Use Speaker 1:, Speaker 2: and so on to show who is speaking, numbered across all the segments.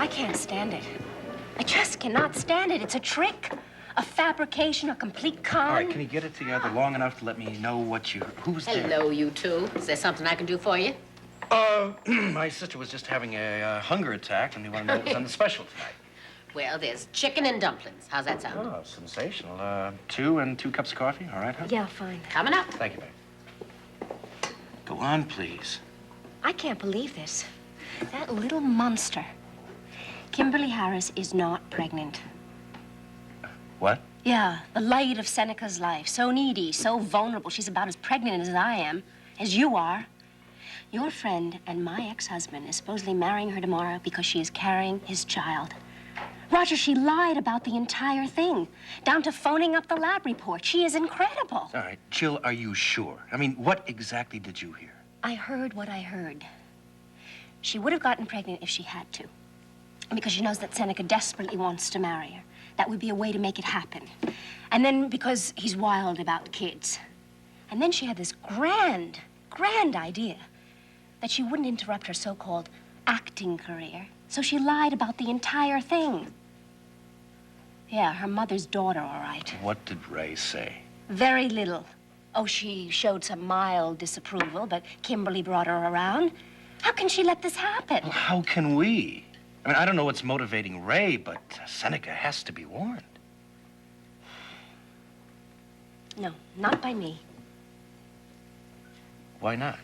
Speaker 1: can't stand it. I just cannot stand it. It's a trick, a fabrication, a complete con.
Speaker 2: All right, can you get it together long enough to let me know who's there?
Speaker 3: Hello, you two. Is there something I can do for you?
Speaker 2: My sister was just having a hunger attack, and we want to know what was on the special tonight.
Speaker 3: Well, there's chicken and dumplings. How's that sound?
Speaker 2: Oh, sensational. 2 cups of coffee, all right, huh?
Speaker 1: Yeah, fine.
Speaker 3: Coming up.
Speaker 2: Thank you, babe. Go on, please.
Speaker 1: I can't believe this. That little monster. Kimberly Harris is not pregnant.
Speaker 2: What?
Speaker 1: Yeah, the light of Seneca's life. So needy, so vulnerable. She's about as pregnant as I am, as you are. Your friend and my ex-husband is supposedly marrying her tomorrow because she is carrying his child. Roger, she lied about the entire thing, down to phoning up the lab report. She is incredible.
Speaker 2: All right, Jill, are you sure? I mean, what exactly did you hear?
Speaker 1: I heard what I heard. She would have gotten pregnant if she had to. Because she knows that Seneca desperately wants to marry her. That would be a way to make it happen. And then because he's wild about kids. And then she had this grand idea that she wouldn't interrupt her so-called acting career. So she lied about the entire thing. Yeah, her mother's daughter, all right.
Speaker 2: What did Ray say?
Speaker 1: Very little. Oh, she showed some mild disapproval, but Kimberly brought her around. How can she let this happen?
Speaker 2: Well, how can we? I mean, I don't know what's motivating Ray, but Seneca has to be warned.
Speaker 1: No, not by me.
Speaker 2: Why not?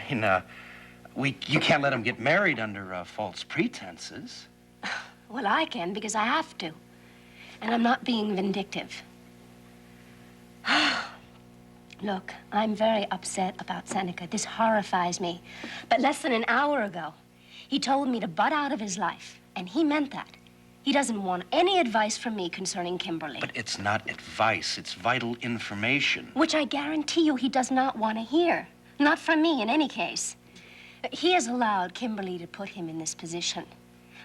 Speaker 2: You can't let him get married under false pretenses.
Speaker 1: Well, I can because I have to. And I'm not being vindictive. Look, I'm very upset about Seneca. This horrifies me. But less than an hour ago, he told me to butt out of his life. And he meant that. He doesn't want any advice from me concerning Kimberly.
Speaker 2: But it's not advice. It's vital information.
Speaker 1: Which I guarantee you he does not want to hear. Not from me, in any case. He has allowed Kimberly to put him in this position.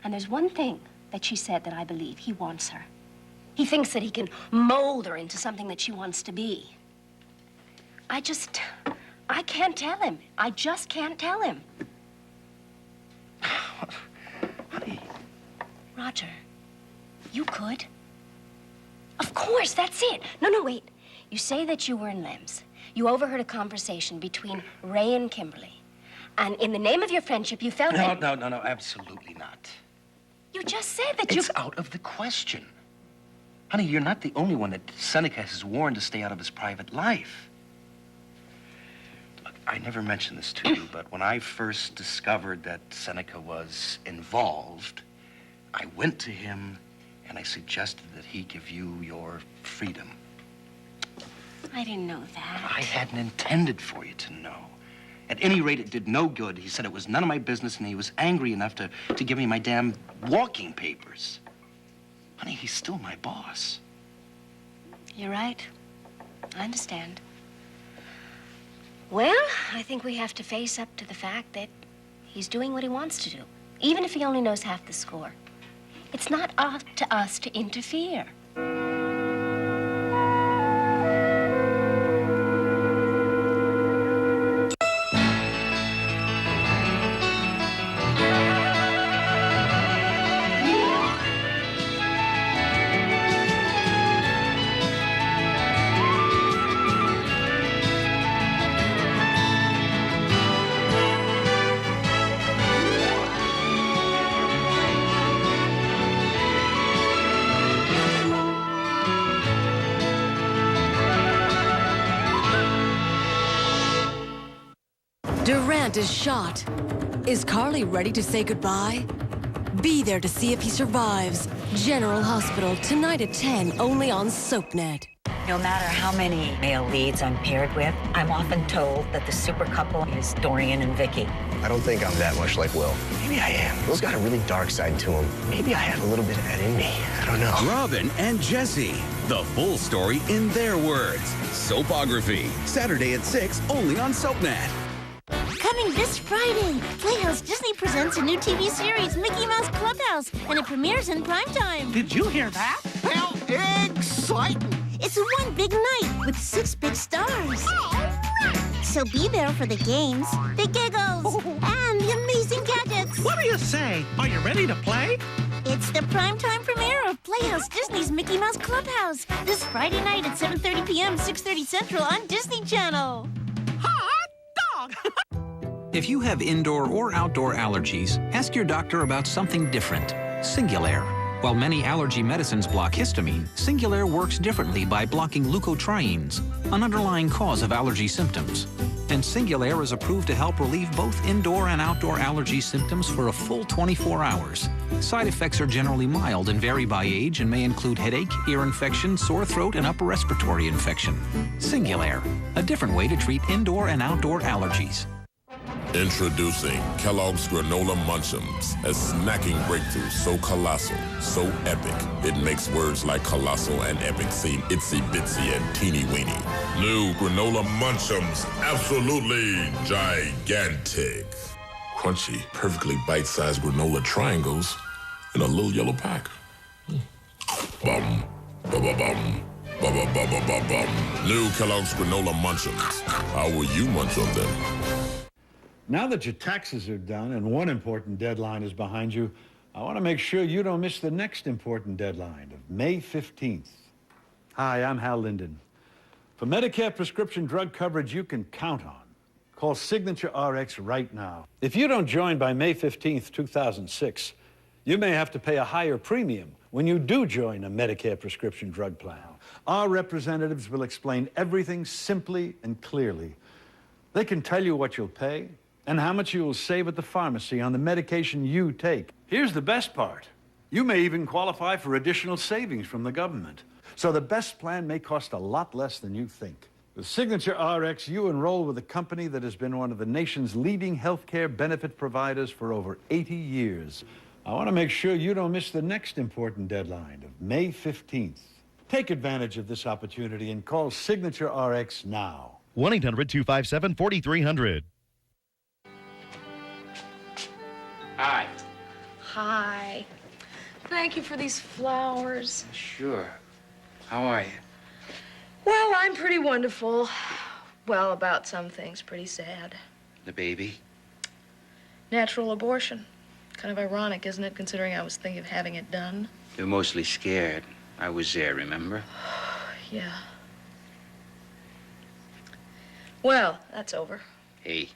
Speaker 1: And there's one thing that she said that I believe. He wants her. He thinks that he can mold her into something that she wants to be. I can't tell him. I just can't tell him.
Speaker 2: Honey.
Speaker 1: Roger, you could. Of course, that's it. No, wait. You say that you were in Lem's. You overheard a conversation between Ray and Kimberly. And in the name of your friendship, you felt
Speaker 2: No, absolutely not.
Speaker 1: You just said that you...
Speaker 2: It's out of the question. Honey, you're not the only one that Seneca has warned to stay out of his private life. Look, I never mentioned this to you, but when I first discovered that Seneca was involved, I went to him and I suggested that he give you your freedom.
Speaker 1: I didn't know that.
Speaker 2: I hadn't intended for you to know. At any rate, it did no good. He said it was none of my business, and he was angry enough to give me my damn walking papers. Honey, he's still my boss.
Speaker 1: You're right. I understand. Well, I think we have to face up to the fact that he's doing what he wants to do, even if he only knows half the score. It's not up to us to interfere.
Speaker 4: Durant is shot. Is Carly ready to say goodbye? Be there to see if he survives. General Hospital, tonight at 10, only on SoapNet.
Speaker 5: No matter how many male leads I'm paired with, I'm often told that the super couple is Dorian and Vicky.
Speaker 6: I don't think I'm that much like Will. Maybe I am. Will's got a really dark side to him. Maybe I have a little bit of that in me. I don't know.
Speaker 7: Robin and Jesse. The full story in their words. Soapography. Saturday at 6, only on SoapNet.
Speaker 8: Coming this Friday, Playhouse Disney presents a new TV series, Mickey Mouse Clubhouse, and it premieres in primetime.
Speaker 9: Did you hear that?
Speaker 10: How exciting!
Speaker 8: It's one big night with 6 big stars. So be there for the games, the giggles, and the amazing gadgets.
Speaker 10: What do you say? Are you ready to play?
Speaker 8: It's the primetime premiere of Playhouse Disney's Mickey Mouse Clubhouse. This Friday night at 7:30 p.m., 6:30 Central on Disney Channel.
Speaker 10: Hot dog!
Speaker 9: If you have indoor or outdoor allergies, ask your doctor about something different. Singulair. While many allergy medicines block histamine, Singulair works differently by blocking leukotrienes, an underlying cause of allergy symptoms. And Singulair is approved to help relieve both indoor and outdoor allergy symptoms for a full 24 hours. Side effects are generally mild and vary by age and may include headache, ear infection, sore throat, and upper respiratory infection. Singulair, a different way to treat indoor and outdoor allergies.
Speaker 11: Introducing Kellogg's Granola Munch'ems, a snacking breakthrough so colossal, so epic, it makes words like colossal and epic seem itsy bitsy and teeny weeny. New Granola Munch'ems, absolutely gigantic. Crunchy, perfectly bite-sized granola triangles in a little yellow pack. Bum, ba-ba-bum, ba-ba-ba-ba-ba-bum. New Kellogg's Granola Munch'ems. How will you munch on them?
Speaker 12: Now that your taxes are done and one important deadline is behind you, I want to make sure you don't miss the next important deadline of May 15th. Hi, I'm Hal Linden. For Medicare prescription drug coverage you can count on, call Signature RX right now. If you don't join by May 15th, 2006, you may have to pay a higher premium when you do join a Medicare prescription drug plan. Our representatives will explain everything simply and clearly. They can tell you what you'll pay and how much you will save at the pharmacy on the medication you take. Here's the best part. You may even qualify for additional savings from the government. So the best plan may cost a lot less than you think. With Signature RX, you enroll with a company that has been one of the nation's leading healthcare benefit providers for over 80 years. I want to make sure you don't miss the next important deadline of May 15th. Take advantage of this opportunity and call Signature RX now.
Speaker 13: 1-800-257-4300.
Speaker 2: Hi.
Speaker 14: Hi. Thank you for these flowers.
Speaker 2: Sure. How are you?
Speaker 14: Well, I'm pretty wonderful. Well, about some things, pretty sad.
Speaker 2: The baby?
Speaker 14: Natural abortion. Kind of ironic, isn't it, considering I was thinking of having it done?
Speaker 2: You're mostly scared. I was there, remember?
Speaker 14: Yeah. Well, that's over.
Speaker 2: Hey,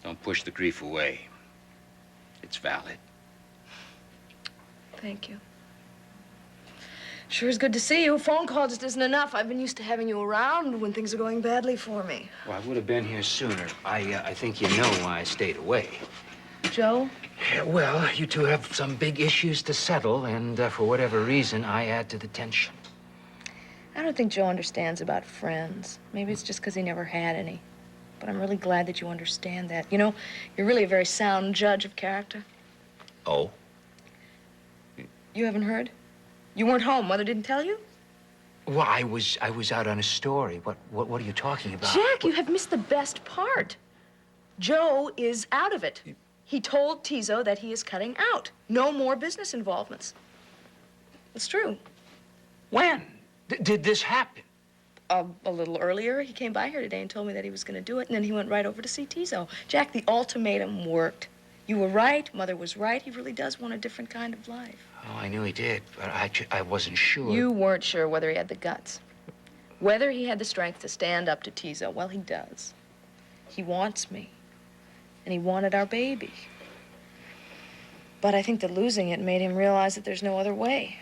Speaker 2: don't push the grief away. It's valid.
Speaker 14: Thank you. Sure is good to see you. Phone call just isn't enough. I've been used to having you around when things are going badly for me.
Speaker 2: Well, I would have been here sooner. I think you know why I stayed away.
Speaker 14: Joe?
Speaker 2: Yeah, well, you two have some big issues to settle, and for whatever reason, I add to the tension.
Speaker 14: I don't think Joe understands about friends. Maybe it's just because he never had any. But I'm really glad that you understand that. You know, you're really a very sound judge of character.
Speaker 2: Oh?
Speaker 14: You haven't heard? You weren't home. Mother didn't tell you?
Speaker 2: Well, I was out on a story. What are you talking about?
Speaker 14: Jack, you have missed the best part. Joe is out of it. He told Tizo that he is cutting out. No more business involvements. It's true.
Speaker 2: When? Did this happen?
Speaker 14: A little earlier. He came by here today and told me that he was going to do it, and then he went right over to see Tizo. Jack, the ultimatum worked. You were right. Mother was right. He really does want a different kind of life.
Speaker 2: Oh, I knew he did, but I wasn't sure.
Speaker 14: You weren't sure whether he had the guts. Whether he had the strength to stand up to Tizo. Well, he does. He wants me. And he wanted our baby. But I think that losing it made him realize that there's no other way.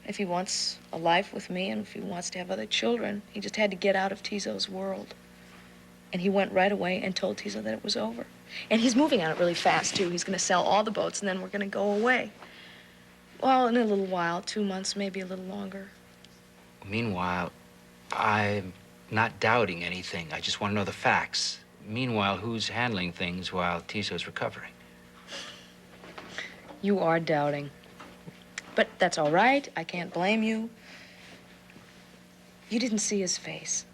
Speaker 14: If he wants a life with me and if he wants to have other children, he just had to get out of Tizo's world. And he went right away and told Tizo that it was over. And he's moving on it really fast, too. He's going to sell all the boats, and then we're going to go away. Well, in a little while, 2 months, maybe a little longer.
Speaker 2: Meanwhile, I'm not doubting anything. I just want to know the facts. Meanwhile, who's handling things while Tizo's recovering?
Speaker 14: You are doubting. But that's all right. I can't blame you. You didn't see his face.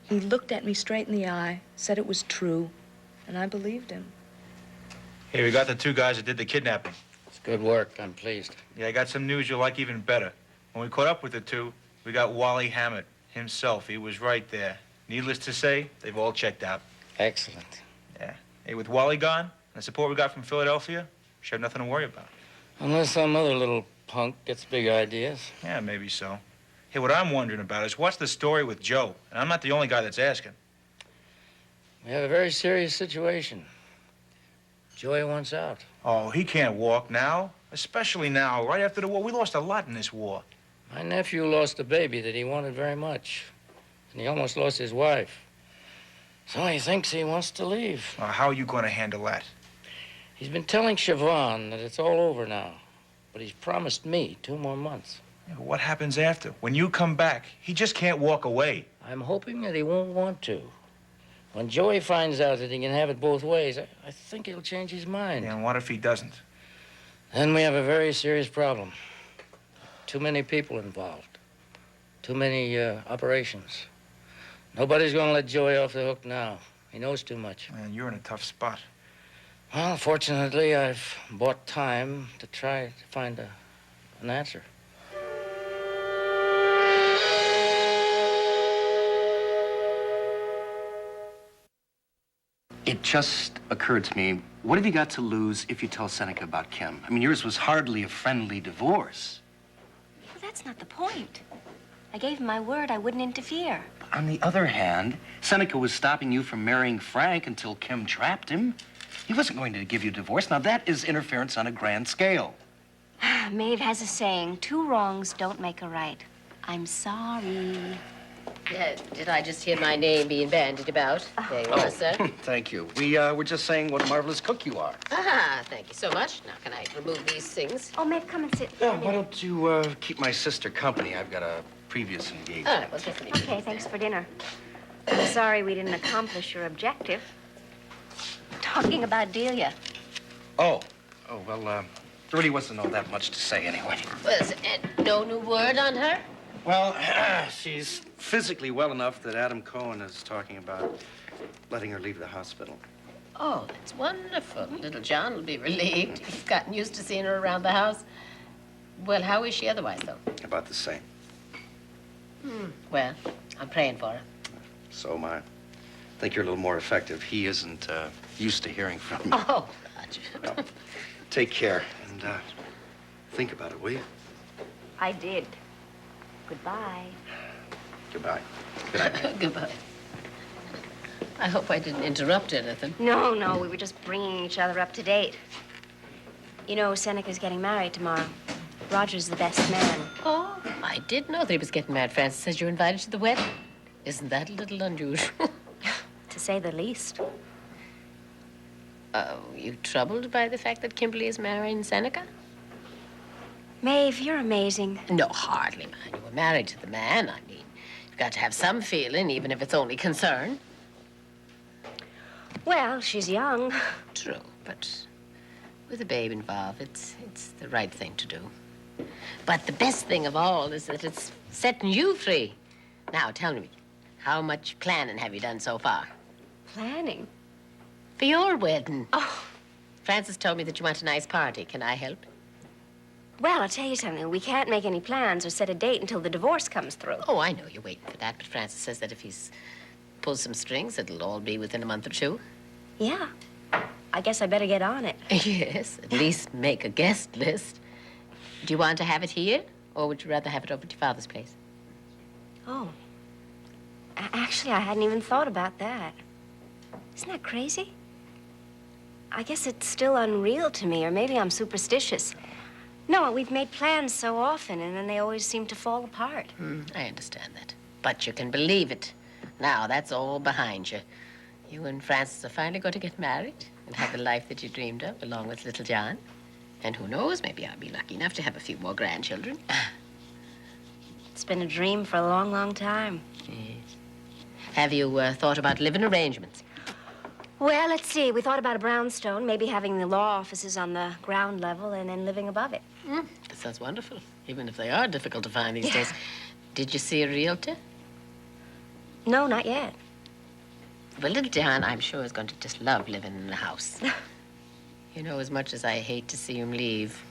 Speaker 14: He looked at me straight in the eye, said it was true, and I believed him.
Speaker 15: Hey, we got the 2 guys that did the kidnapping.
Speaker 2: It's good work. I'm pleased.
Speaker 15: Yeah, I got some news you'll like even better. When we caught up with the 2, we got Wally Hammett himself. He was right there. Needless to say, they've all checked out.
Speaker 2: Excellent.
Speaker 15: Yeah. Hey, with Wally gone, The support we got from Philadelphia, should have nothing to worry about.
Speaker 13: Unless some other little punk gets big ideas.
Speaker 15: Yeah, maybe so. Hey, what I'm wondering about is what's the story with Joe? And I'm not the only guy that's asking.
Speaker 13: We have a very serious situation. Joey wants out.
Speaker 15: Oh, he can't walk now. Especially now, right after the war. We lost a lot in this war.
Speaker 13: My nephew lost a baby that he wanted very much. And he almost lost his wife. So he thinks he wants to leave.
Speaker 15: How are you going to handle that?
Speaker 13: He's been telling Siobhan that it's all over now. But he's promised me 2 more months.
Speaker 15: Yeah, what happens after? When you come back, he just can't walk away.
Speaker 13: I'm hoping that he won't want to. When Joey finds out that he can have it both ways, I think he'll change his mind.
Speaker 15: Yeah, and what if he doesn't?
Speaker 13: Then we have a very serious problem. Too many people involved. Too many operations. Nobody's going to let Joey off the hook now. He knows too much.
Speaker 15: Man, you're in a tough spot.
Speaker 13: Well, fortunately, I've bought time to try to find an answer.
Speaker 2: It just occurred to me, what have you got to lose if you tell Seneca about Kim? I mean, yours was hardly a friendly divorce.
Speaker 1: Well, that's not the point. I gave him my word I wouldn't interfere.
Speaker 2: On the other hand, Seneca was stopping you from marrying Frank until Kim trapped him. He wasn't going to give you a divorce. Now, that is interference on a grand scale.
Speaker 1: Maeve has a saying, 2 wrongs don't make a right. I'm sorry.
Speaker 3: Yeah, did I just hear my name being bandied about? There you are, sir.
Speaker 2: Thank you. We were just saying what a marvelous cook you are.
Speaker 3: Ah, thank you so much. Now, can I remove these things?
Speaker 1: Oh, Maeve, come and sit.
Speaker 2: Why don't you keep my sister company? I've got a previous engagement.
Speaker 3: All right, well, definitely.
Speaker 1: Okay, thanks for dinner. I'm sorry we didn't accomplish your objective. Talking about Delia.
Speaker 2: Oh, well, there really wasn't all that much to say anyway.
Speaker 3: Was no new word on her?
Speaker 2: Well, she's physically well enough that Adam Cohen is talking about letting her leave the hospital.
Speaker 3: Oh, that's wonderful. Little John will be relieved. He's gotten used to seeing her around the house. Well, how is she otherwise, though?
Speaker 2: About the same.
Speaker 3: Well, I'm praying for her.
Speaker 2: So am I. I think you're a little more effective. He isn't used to hearing from me.
Speaker 3: Oh, Roger.
Speaker 2: Well, take care and think about it, will you?
Speaker 1: I did. Goodbye.
Speaker 2: Goodbye. Good night.
Speaker 3: Goodbye. I hope I didn't interrupt anything.
Speaker 1: No, we were just bringing each other up to date. You know, Seneca's getting married tomorrow. Roger's the best man.
Speaker 3: Oh, I did know that he was getting married. Francis says you're invited to the wedding. Isn't that a little unusual?
Speaker 1: To say the least.
Speaker 3: Oh, you troubled by the fact that Kimberly is marrying Seneca?
Speaker 1: Maeve, you're amazing.
Speaker 3: No, hardly, man. You were married to the man. I mean, you've got to have some feeling, even if it's only concern.
Speaker 1: Well, she's young.
Speaker 3: True, but with a babe involved, it's the right thing to do. But the best thing of all is that it's setting you free. Now, tell me, how much planning have you done so far?
Speaker 1: Planning?
Speaker 3: For your wedding.
Speaker 1: Oh.
Speaker 3: Francis told me that you want a nice party. Can I help?
Speaker 1: Well, I'll tell you something. We can't make any plans or set a date until the divorce comes through.
Speaker 3: Oh, I know you're waiting for that, but Francis says that if he's pulls some strings, it'll all be within a month or 2.
Speaker 1: Yeah. I guess I better get on it.
Speaker 3: Yes, at least make a guest list. Do you want to have it here, or would you rather have it over at your father's place?
Speaker 1: Oh. Actually, I hadn't even thought about that. Isn't that crazy? I guess it's still unreal to me, or maybe I'm superstitious. No, we've made plans so often, and then they always seem to fall apart.
Speaker 3: I understand that. But you can believe it. Now, that's all behind you. You and Francis are finally going to get married and have the life that you dreamed of, along with little John. And who knows, maybe I'll be lucky enough to have a few more grandchildren.
Speaker 1: It's been a dream for a long, long time.
Speaker 3: Yes. Have you thought about living arrangements?
Speaker 1: Well, let's see. We thought about a brownstone, maybe having the law offices on the ground level and then living above it.
Speaker 3: That sounds wonderful, even if they are difficult to find these days. Did you see a realtor?
Speaker 1: No, not yet.
Speaker 3: Well, little John, I'm sure, is going to just love living in the house. You know, as much as I hate to see him leave,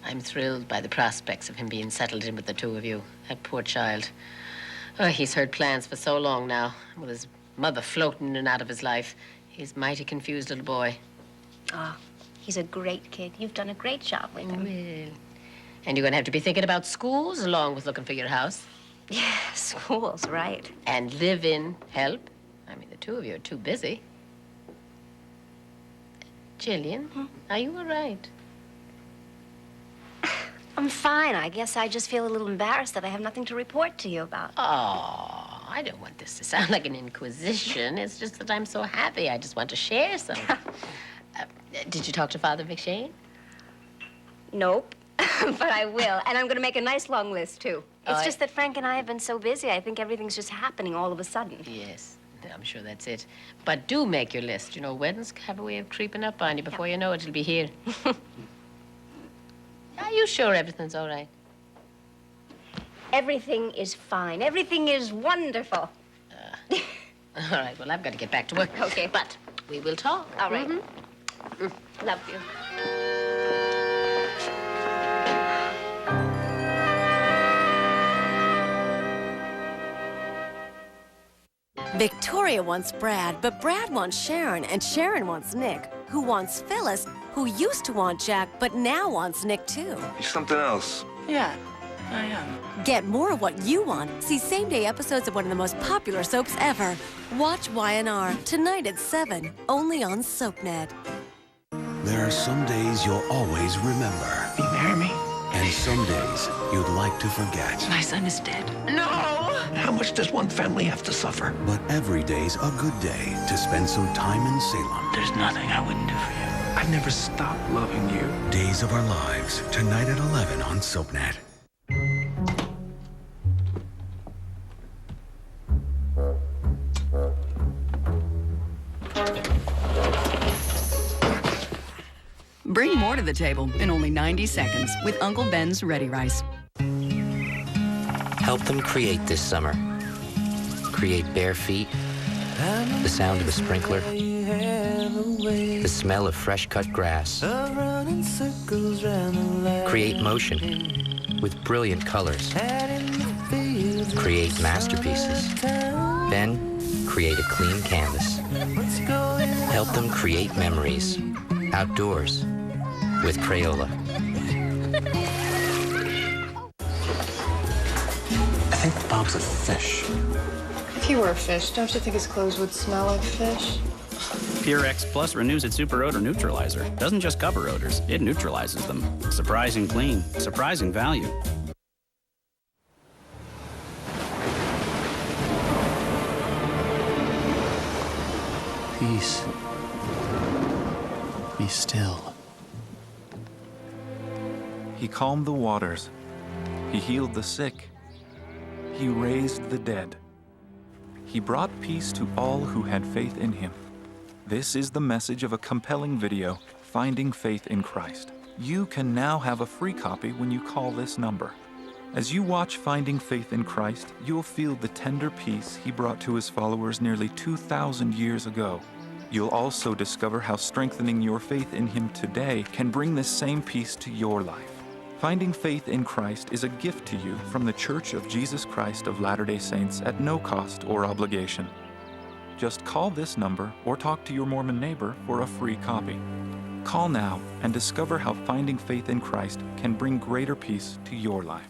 Speaker 3: I'm thrilled by the prospects of him being settled in with the 2 of you. That poor child. Oh, he's heard plans for so long now, with his mother floating in and out of his life. He's a mighty confused little boy.
Speaker 1: Oh, he's a great kid. You've done a great job with him.
Speaker 3: Well, and you're going to have to be thinking about schools along with looking for your house.
Speaker 1: Yeah, schools, right.
Speaker 3: And live-in help. I mean, the two of you are too busy. Jillian, are you all right?
Speaker 1: I'm fine. I guess I just feel a little embarrassed that I have nothing to report to you about.
Speaker 3: Oh, I don't want this to sound like an inquisition. It's just that I'm so happy. I just want to share some. Did you talk to Father McShane?
Speaker 1: Nope, but I will. And I'm going to make a nice long list, too. It's
Speaker 3: Oh,
Speaker 1: just that Frank and I have been so busy, I think everything's just happening all of a sudden.
Speaker 3: Yes, I'm sure that's it. But do make your list. You know, weddings have a way of creeping up on you. Before you know it, it'll be here. Are you sure everything's all right?
Speaker 1: Everything is fine. Everything is wonderful.
Speaker 3: All right, well, I've got to get back to work.
Speaker 1: Okay.
Speaker 3: But we will talk.
Speaker 1: All right. Love you.
Speaker 4: Victoria wants Brad, but Brad wants Sharon, and Sharon wants Nick, who wants Phyllis, who used to want Jack, but now wants Nick, too.
Speaker 6: You're something else.
Speaker 16: Yeah, I am.
Speaker 4: Get more of what you want. See same-day episodes of one of the most popular soaps ever. Watch Y&R, tonight at 7, only on SoapNet.
Speaker 7: There are some days you'll always remember.
Speaker 16: You marry me?
Speaker 7: And some days you'd like to forget.
Speaker 16: My son is dead. No! How much does one family have to suffer?
Speaker 7: But every day's a good day to spend some time in Salem.
Speaker 16: There's nothing I wouldn't do for you. I've never stopped loving you.
Speaker 7: Days of Our Lives, tonight at 11 on SoapNet.
Speaker 17: Bring more to the table in only 90 seconds with Uncle Ben's Ready Rice.
Speaker 18: Help them create this summer. Create bare feet, the sound of a sprinkler, the smell of fresh-cut grass. Create motion with brilliant colors. Create masterpieces. Then create a clean canvas. Help them create memories outdoors with Crayola.
Speaker 16: I think Bob's a fish.
Speaker 19: If he were a fish, don't you think his clothes would smell like fish?
Speaker 20: Pure X Plus Renews its Super Odor Neutralizer. Doesn't just cover odors, it neutralizes them. Surprising clean, surprising value.
Speaker 16: Peace. Be still.
Speaker 21: He calmed the waters. He healed the sick. He raised the dead. He brought peace to all who had faith in him. This is the message of a compelling video, Finding Faith in Christ. You can now have a free copy when you call this number. As you watch Finding Faith in Christ, you'll feel the tender peace he brought to his followers nearly 2,000 years ago. You'll also discover how strengthening your faith in him today can bring this same peace to your life. Finding Faith in Christ is a gift to you from the Church of Jesus Christ of Latter-day Saints at no cost or obligation. Just call this number or talk to your Mormon neighbor for a free copy. Call now and discover how Finding Faith in Christ can bring greater peace to your life.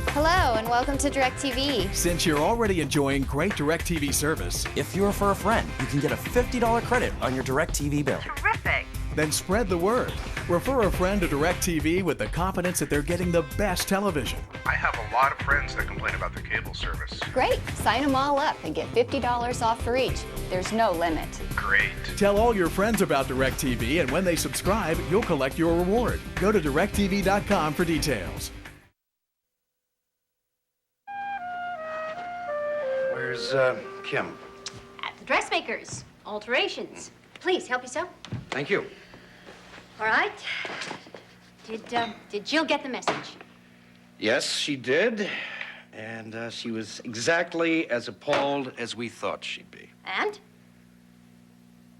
Speaker 22: Hello, and welcome to DirecTV.
Speaker 23: Since you're already enjoying great DirecTV service,
Speaker 24: if you refer a friend, you can get a $50 credit on your DirecTV bill.
Speaker 22: Terrific.
Speaker 23: Then spread the word. Refer a friend to DirecTV with the confidence that they're getting the best television.
Speaker 6: I have a lot of friends that complain about the cable service.
Speaker 22: Great. Sign them all up and get $50 off for each. There's no limit.
Speaker 6: Great.
Speaker 23: Tell all your friends about DirecTV, and when they subscribe, you'll collect your reward. Go to directtv.com for details.
Speaker 2: Where's, Kim?
Speaker 1: At the dressmakers. Alterations. Please, help yourself.
Speaker 2: Thank you.
Speaker 1: All right. Did Jill get the message?
Speaker 2: Yes, she did. And she was exactly as appalled as we thought she'd be.
Speaker 1: And?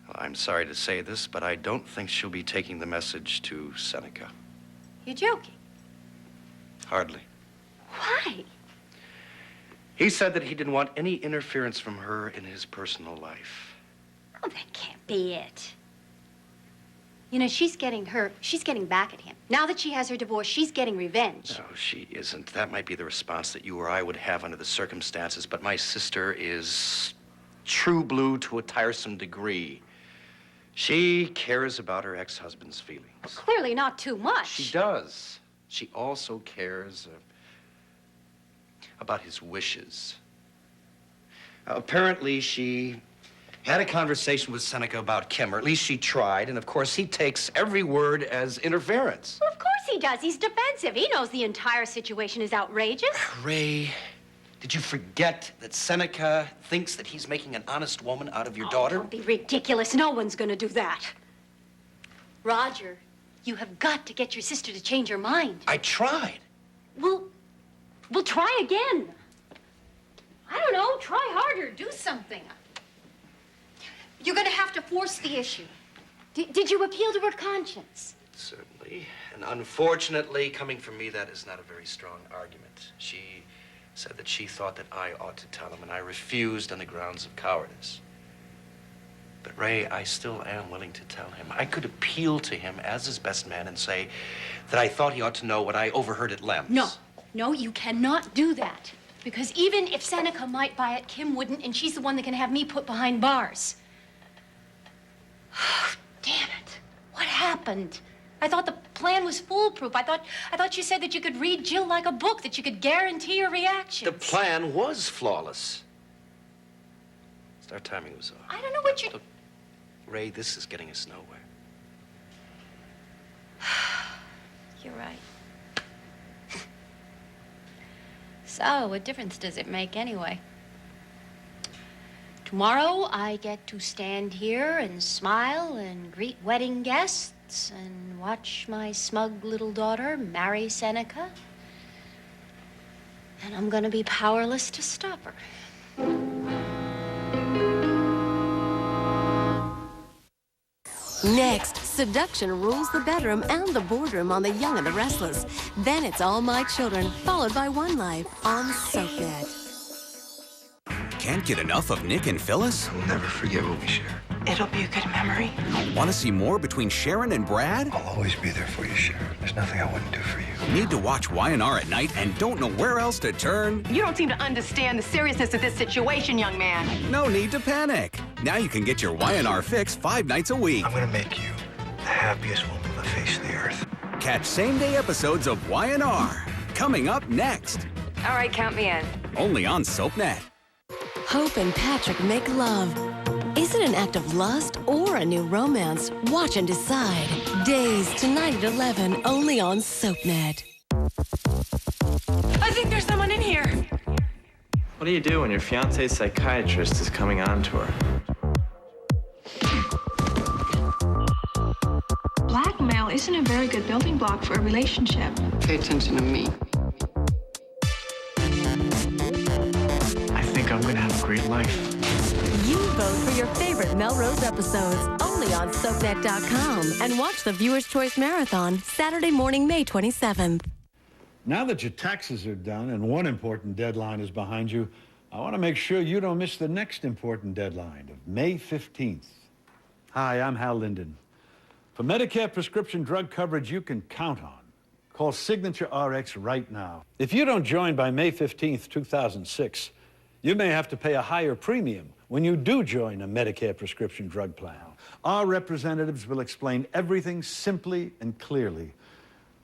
Speaker 2: Well, I'm sorry to say this, but I don't think she'll be taking the message to Seneca.
Speaker 1: You're joking.
Speaker 2: Hardly.
Speaker 1: Why?
Speaker 2: He said that he didn't want any interference from her in his personal life.
Speaker 1: Oh, that can't be it.
Speaker 5: You know, she's getting back at him. Now that she has her divorce, she's getting revenge.
Speaker 2: No, she isn't. That might be the response that you or I would have under the circumstances, but my sister is true blue to a tiresome degree. She cares about her ex-husband's feelings.
Speaker 5: Well, clearly not too much.
Speaker 2: She does. She also cares about his wishes. Apparently, she had a conversation with Seneca about Kim, or at least she tried, and of course, he takes every word as interference.
Speaker 5: Well, of course he does. He's defensive. He knows the entire situation is outrageous.
Speaker 2: Ray, did you forget that Seneca thinks that he's making an honest woman out of your daughter?
Speaker 5: Don't be ridiculous. No one's going to do that. Roger, you have got to get your sister to change her mind.
Speaker 2: I tried.
Speaker 5: Well, try again. I don't know. Try harder. Do something. You're going to have to force the issue. Did you appeal to her conscience?
Speaker 2: Certainly. And unfortunately, coming from me, that is not a very strong argument. She said that she thought that I ought to tell him, and I refused on the grounds of cowardice. But Ray, I still am willing to tell him. I could appeal to him as his best man and say that I thought he ought to know what I overheard at Lem's.
Speaker 5: No, you cannot do that. Because even if Seneca might buy it, Kim wouldn't, and she's the one that can have me put behind bars. Damn it. What happened? I thought the plan was foolproof. I thought you said that you could read Jill like a book, that you could guarantee her reactions.
Speaker 2: The plan was flawless. Just our timing was off.
Speaker 5: I don't know what you...
Speaker 2: Look, Ray, this is getting us nowhere.
Speaker 5: You're right. So, what difference does it make anyway? Tomorrow, I get to stand here and smile and greet wedding guests and watch my smug little daughter marry Seneca. And I'm gonna be powerless to stop her.
Speaker 4: Next, seduction rules the bedroom and the boardroom on The Young and the Restless. Then it's All My Children, followed by One Life on SoapNet.
Speaker 7: Can't get enough of Nick and Phyllis?
Speaker 16: We'll never forget what we share.
Speaker 19: It'll be a good memory.
Speaker 7: Want to see more between Sharon and Brad?
Speaker 16: I'll always be there for you, Sharon. There's nothing I wouldn't do for you.
Speaker 7: Need to watch Y&R at night and don't know where else to turn?
Speaker 8: You don't seem to understand the seriousness of this situation, young man.
Speaker 7: No need to panic. Now you can get your Y&R fix 5 nights a week.
Speaker 16: I'm gonna make you the happiest woman on the face of the earth.
Speaker 7: Catch same-day episodes of Y&R coming up next.
Speaker 8: All right, count me in.
Speaker 7: Only on SoapNet.
Speaker 4: Hope and Patrick make love. Is it an act of lust or a new romance? Watch and decide. Days tonight at 11, only on SoapNet.
Speaker 8: I think there's someone in here.
Speaker 9: What do you do when your fiance's psychiatrist is coming on to her?
Speaker 19: Blackmail isn't a very good building block for a relationship.
Speaker 9: Pay attention to me. I think I'm gonna have a great life.
Speaker 4: You vote for your favorite Melrose episodes only on SoapNet.com and watch the Viewer's Choice Marathon Saturday morning, May 27th.
Speaker 12: Now that your taxes are done and one important deadline is behind you, I want to make sure you don't miss the next important deadline of May 15th. Hi, I'm Hal Linden. For Medicare prescription drug coverage you can count on, call Signature RX right now. If you don't join by May 15th, 2006, you may have to pay a higher premium when you do join a Medicare prescription drug plan. Our representatives will explain everything simply and clearly.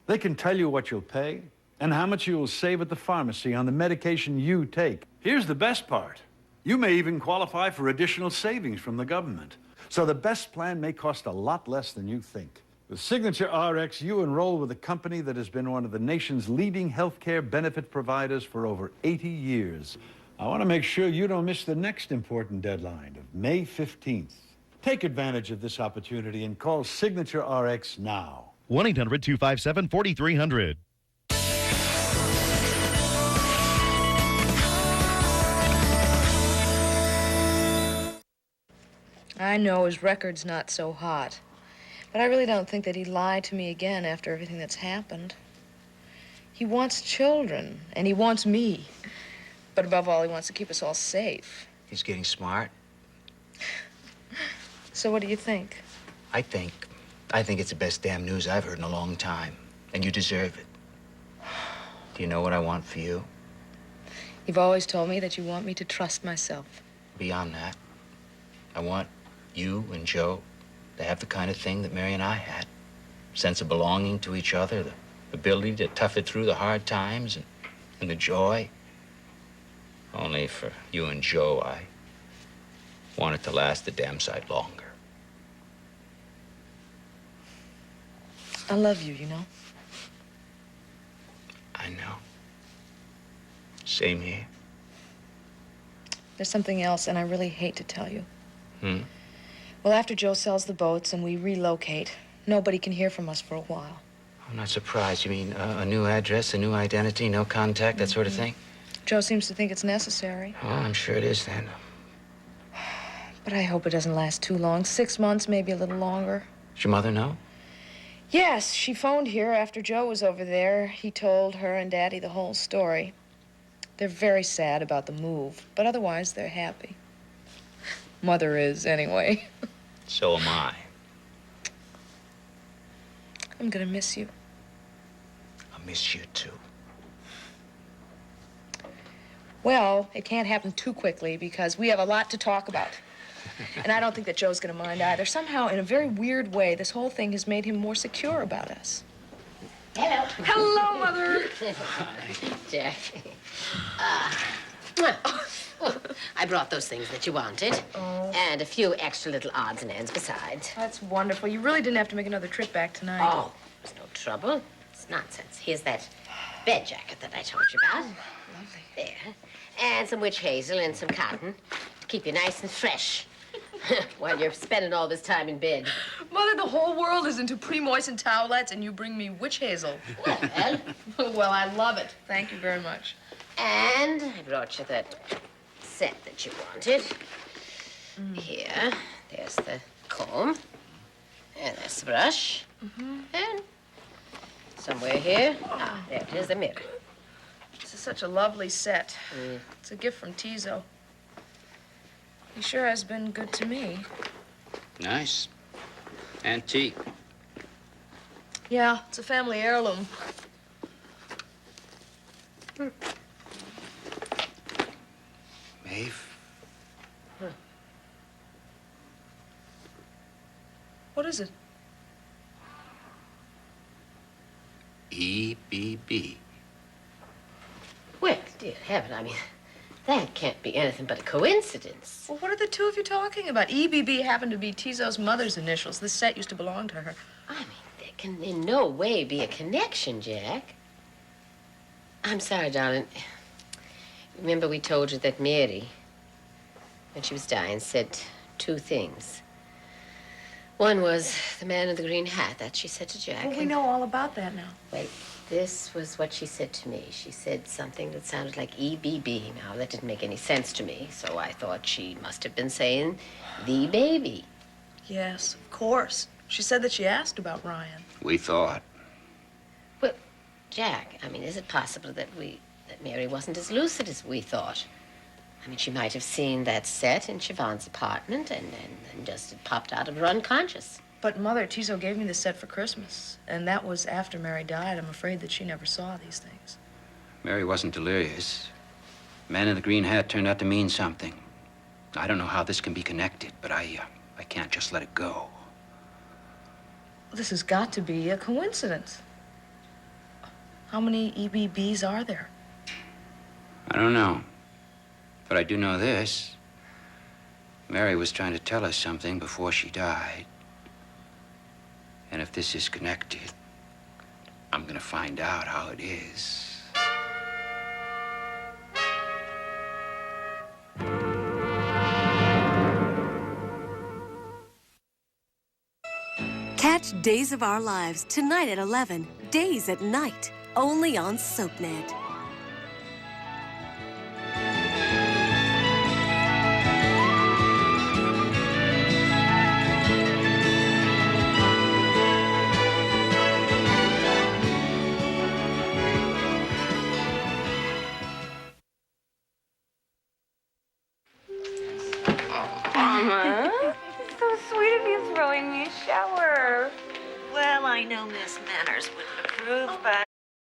Speaker 12: They can tell you what you'll pay and how much you will save at the pharmacy on the medication you take. Here's the best part. You may even qualify for additional savings from the government. So the best plan may cost a lot less than you think. With Signature RX, you enroll with a company that has been one of the nation's leading healthcare benefit providers for over 80 years. I want to make sure you don't miss the next important deadline of May 15th. Take advantage of this opportunity and call Signature RX now.
Speaker 10: 1-800-257-4300.
Speaker 14: I know his record's not so hot, but I really don't think that he'd lie to me again after everything that's happened. He wants children, and he wants me. But above all, he wants to keep us all safe.
Speaker 25: He's getting smart.
Speaker 14: So what do you think?
Speaker 25: I think
Speaker 18: I think it's the best damn news I've heard in a long time, and you deserve it. Do you know what I want for you?
Speaker 14: You've always told me that you want me to trust myself.
Speaker 18: Beyond that, I want you and Joe to have the kind of thing that Mary and I had. Sense of belonging to each other, the ability to tough it through the hard times and the joy. Only for you and Joe, I want it to last a damn sight longer.
Speaker 14: I love you, you know.
Speaker 18: I know. Same here.
Speaker 14: There's something else, and I really hate to tell you.
Speaker 18: Well,
Speaker 14: after Joe sells the boats and we relocate, nobody can hear from us for a while.
Speaker 18: I'm not surprised. You mean a new address, a new identity, no contact, that sort of thing?
Speaker 14: Joe seems to think it's necessary.
Speaker 18: Oh, I'm sure it is then.
Speaker 14: But I hope it doesn't last too long. 6 months, maybe a little longer.
Speaker 18: Does your mother know?
Speaker 14: Yes, she phoned here after Joe was over there. He told her and Daddy the whole story. They're very sad about the move, but otherwise they're happy. Mother is, anyway.
Speaker 18: So am I.
Speaker 14: I'm gonna miss you.
Speaker 18: I miss you, too.
Speaker 14: Well, it can't happen too quickly because we have a lot to talk about. And I don't think that Joe's gonna mind either. Somehow, in a very weird way, this whole thing has made him more secure about us.
Speaker 3: Hello.
Speaker 14: Hello, Mother.
Speaker 3: Jack. Well, I brought those things that you wanted. And a few extra little odds and ends besides.
Speaker 14: That's wonderful. You really didn't have to make another trip back tonight.
Speaker 3: Oh, it's no trouble. It's nonsense. Here's that bed jacket that I told you about.
Speaker 14: Lovely.
Speaker 3: There. And some witch hazel and some cotton to keep you nice and fresh while you're spending all this time in bed.
Speaker 14: Mother, the whole world is into pre-moistened towelettes, and you bring me witch hazel.
Speaker 3: Well.
Speaker 14: Well, I love it. Thank you very much.
Speaker 3: And I brought you that set that you wanted. Here, there's the comb. And there's the brush. And somewhere here, there it is, the mirror.
Speaker 14: This is such a lovely set. It's a gift from Tizo. He sure has been good to me.
Speaker 18: Nice. Antique.
Speaker 14: Yeah, it's a family heirloom.
Speaker 18: Maeve?
Speaker 14: What is it?
Speaker 18: EBB.
Speaker 3: Well, dear heaven, I mean, that can't be anything but a coincidence.
Speaker 14: Well, what are the two of you talking about? EBB happened to be Tizo's mother's initials. This set used to belong to her.
Speaker 3: I mean, there can in no way be a connection, Jack. I'm sorry, darling. Remember we told you that Mary, when she was dying, said two things. One was the man in the green hat, that she said to Jack.
Speaker 14: Well, we know all about that now.
Speaker 3: Wait, this was what she said to me. She said something that sounded like EBB. Now, that didn't make any sense to me, so I thought she must have been saying the baby.
Speaker 14: Yes, of course. She said that she asked about Ryan.
Speaker 18: We thought.
Speaker 3: Well, Jack, I mean, is it possible that Mary wasn't as lucid as we thought? I mean, she might have seen that set in Siobhan's apartment and just it popped out of her unconscious.
Speaker 14: But Mother, Tizo gave me the set for Christmas, and that was after Mary died. I'm afraid that she never saw these things.
Speaker 18: Mary wasn't delirious. The man in the green hat turned out to mean something. I don't know how this can be connected, but I can't just let it go.
Speaker 14: This has got to be a coincidence. How many EBBs are there?
Speaker 18: I don't know. But I do know this. Mary was trying to tell us something before she died. And if this is connected, I'm gonna find out how it is.
Speaker 4: Catch Days of Our Lives tonight at 11. Days at Night. Only on SoapNet.
Speaker 10: So sweet of you throwing me a shower. I know Miss Manners wouldn't approve, but